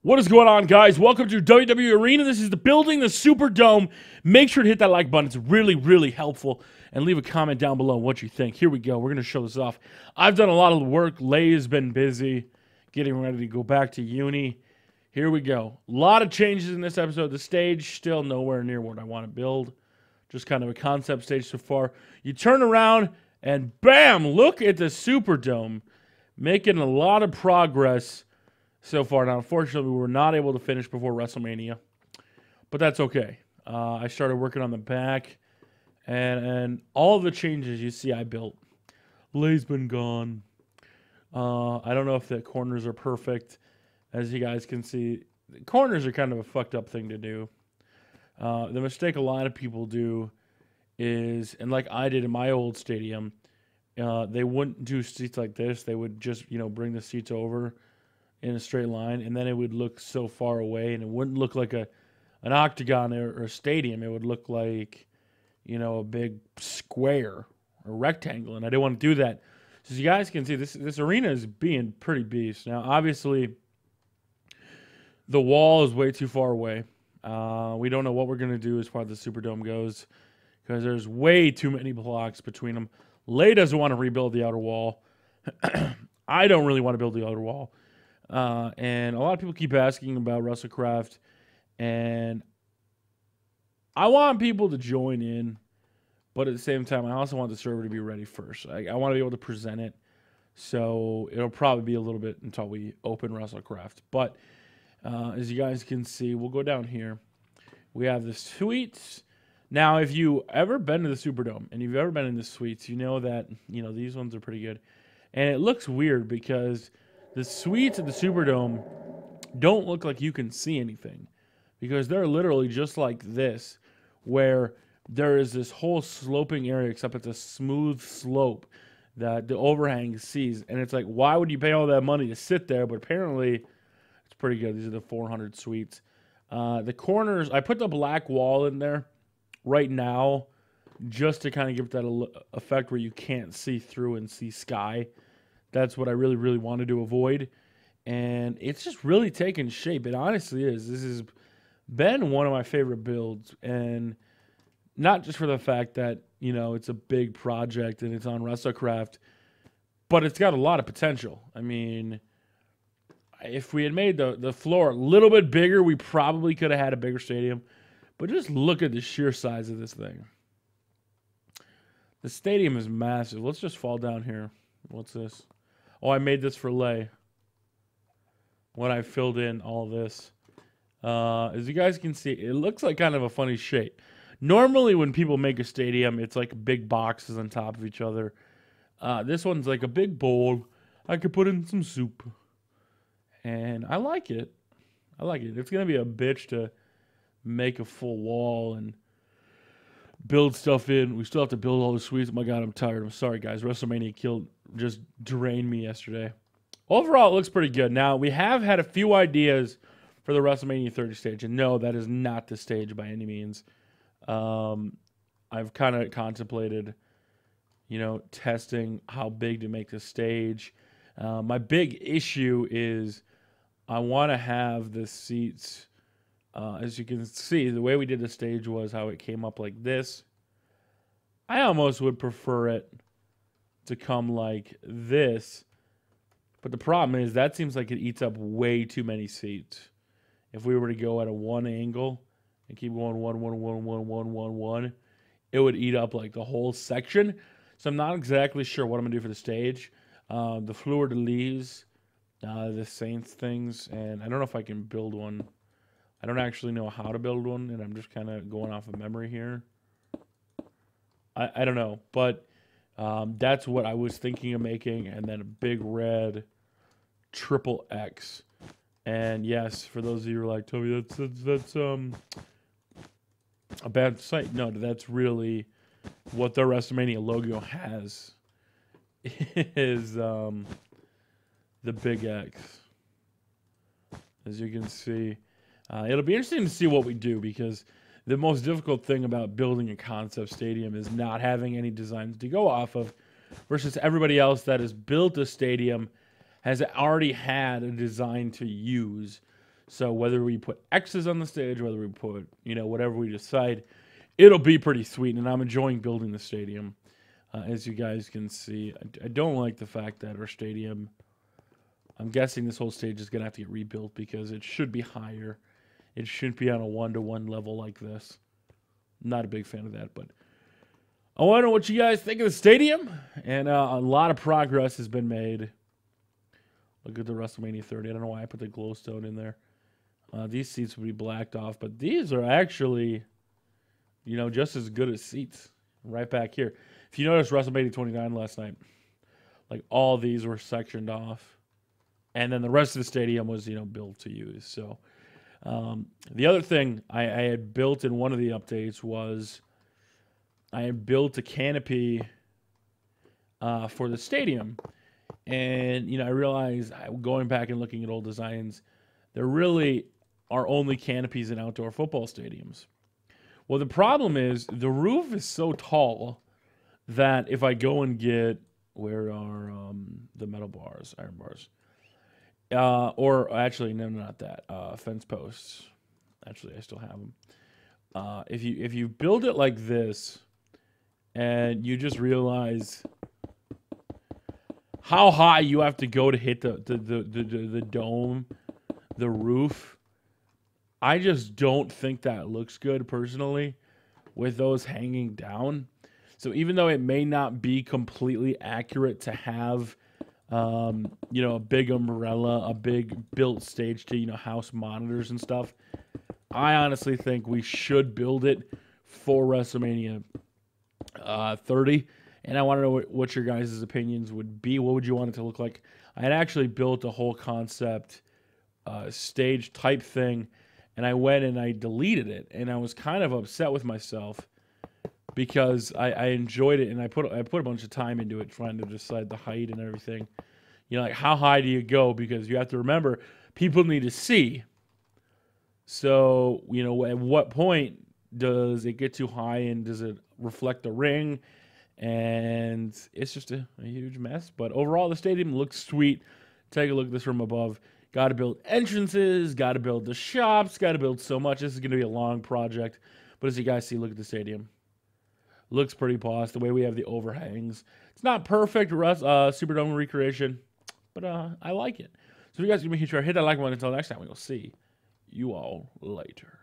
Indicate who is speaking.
Speaker 1: What is going on, guys? Welcome to WWE Arena. This is the building, the Superdome. Make sure to hit that like button. It's really, really helpful. And leave a comment down below what you think. Here we go. We're going to show this off. I've done a lot of the work. Lay's been busy getting ready to go back to uni. Here we go. A lot of changes in this episode. The stage still nowhere near what I want to build. Just kind of a concept stage so far. You turn around and bam, look at the Superdome. Making a lot of progress so far. Now, unfortunately, we were not able to finish before WrestleMania, but that's okay. I started working on the back, and all the changes you see I built. Lay's been gone. I don't know if the corners are perfect. As you guys can see, the corners are kind of a fucked up thing to do. The mistake a lot of people do is, and like I did in my old stadium, they wouldn't do seats like this. They would just, bring the seats over in a straight line, and then it would look so far away, and it wouldn't look like an octagon or a stadium. It would look like, a big square or rectangle, and I didn't want to do that. So as you guys can see, this arena is being pretty beast. Now, obviously, the wall is way too far away. We don't know what we're going to do as far as the Superdome goes because there's way too many blocks between them. Lay doesn't want to rebuild the outer wall. I don't really want to build the outer wall. And a lot of people keep asking about WrestleCrate, and I want people to join in, but at the same time, I also want the server to be ready first. I want to be able to present it, so it'll probably be a little bit until we open WrestleCrate. But as you guys can see, we'll go down here. We have the suites. Now, if you ever been to the Superdome and you've ever been in the suites, you know that these ones are pretty good, and it looks weird because the suites at the Superdome don't look like you can see anything because they're literally just like this, where there is this whole sloping area, except it's a smooth slope that the overhang sees. And it's like, why would you pay all that money to sit there? But apparently, it's pretty good. These are the 400 suites. The corners, I put the black wall in there right now just to kind of give that effect where you can't see through and see sky. That's what I really, really wanted to avoid. And it's just really taken shape. It honestly is. This has been one of my favorite builds. And not just for the fact that, it's a big project and it's on WrestleCrate, but it's got a lot of potential. I mean, if we had made the floor a little bit bigger, we probably could have had a bigger stadium. But just look at the sheer size of this thing. The stadium is massive. Let's just fall down here. What's this? Oh, I made this for Lay when I filled in all this. As you guys can see, it looks like kind of a funny shape. Normally, when people make a stadium, it's like big boxes on top of each other. This one's like a big bowl. I could put in some soup. And I like it. I like it. It's going to be a bitch to make a full wall and build stuff in. We still have to build all the suites. Oh my God, I'm tired. I'm sorry, guys. WrestleMania just drained me yesterday. Overall, it looks pretty good. Now, we have had a few ideas for the WrestleMania 30 stage. And no, that is not the stage by any means. I've kind of contemplated, testing how big to make the stage. My big issue is I want to have the seats. As you can see, the way we did the stage was how it came up like this. I almost would prefer it to come like this. But the problem is that seems like it eats up way too many seats. If we were to go at a one angle and keep going 1, 1, 1, 1, 1, 1, 1, it would eat up like the whole section. So I'm not exactly sure what I'm going to do for the stage. The Fleur de Lis, the Saints things, and I don't know if I can build one. I don't actually know how to build one, and I'm just kind of going off of memory here. I don't know, but that's what I was thinking of making, and then a big red triple X. And yes, for those of you who are like, Tubby, that's a bad site. No, that's really what the WrestleMania logo has. Is the big X, as you can see. It'll be interesting to see what we do because the most difficult thing about building a concept stadium is not having any designs to go off of versus everybody else that has built a stadium has already had a design to use. So whether we put X's on the stage, whether we put, whatever we decide, it'll be pretty sweet. And I'm enjoying building the stadium. As you guys can see, I don't like the fact that our stadium, I'm guessing this whole stage is going to have to get rebuilt because it should be higher. It shouldn't be on a 1-to-1 level like this. Not a big fan of that, but I want to know what you guys think of the stadium. And a lot of progress has been made. Look at the WrestleMania 30. I don't know why I put the glowstone in there. These seats would be blacked off, but these are actually, just as good as seats right back here. If you notice WrestleMania 29 last night, like all these were sectioned off. And then the rest of the stadium was, built to use. So the other thing I had built in one of the updates was I had built a canopy for the stadium. And, I realized going back and looking at old designs, there really are only canopies in outdoor football stadiums. Well, the problem is the roof is so tall that if I go and get, where are the metal bars, iron bars? Or actually, no, not that. Fence posts. Actually, I still have them. If you build it like this, and you just realize how high you have to go to hit the dome, the roof, I just don't think that looks good personally with those hanging down. So even though it may not be completely accurate to have, a big umbrella, a big built stage to, house monitors and stuff, I honestly think we should build it for WrestleMania 30. And I want to know what your guys' opinions would be. What would you want it to look like? I had actually built a whole concept stage type thing, and I went and I deleted it, and I was kind of upset with myself because I enjoyed it, and I put a bunch of time into it trying to decide the height and everything. Like how high do you go? Because you have to remember, people need to see. So, at what point does it get too high, and does it reflect the ring? And it's just a huge mess. But overall, the stadium looks sweet. Take a look at this from above. Got to build entrances. Got to build the shops. Got to build so much. This is going to be a long project. But as you guys see, look at the stadium. Looks pretty boss. The way we have the overhangs. It's not perfect Superdome recreation, but I like it. So if you guys can make sure hit that like button. Until next time, we'll see you all later.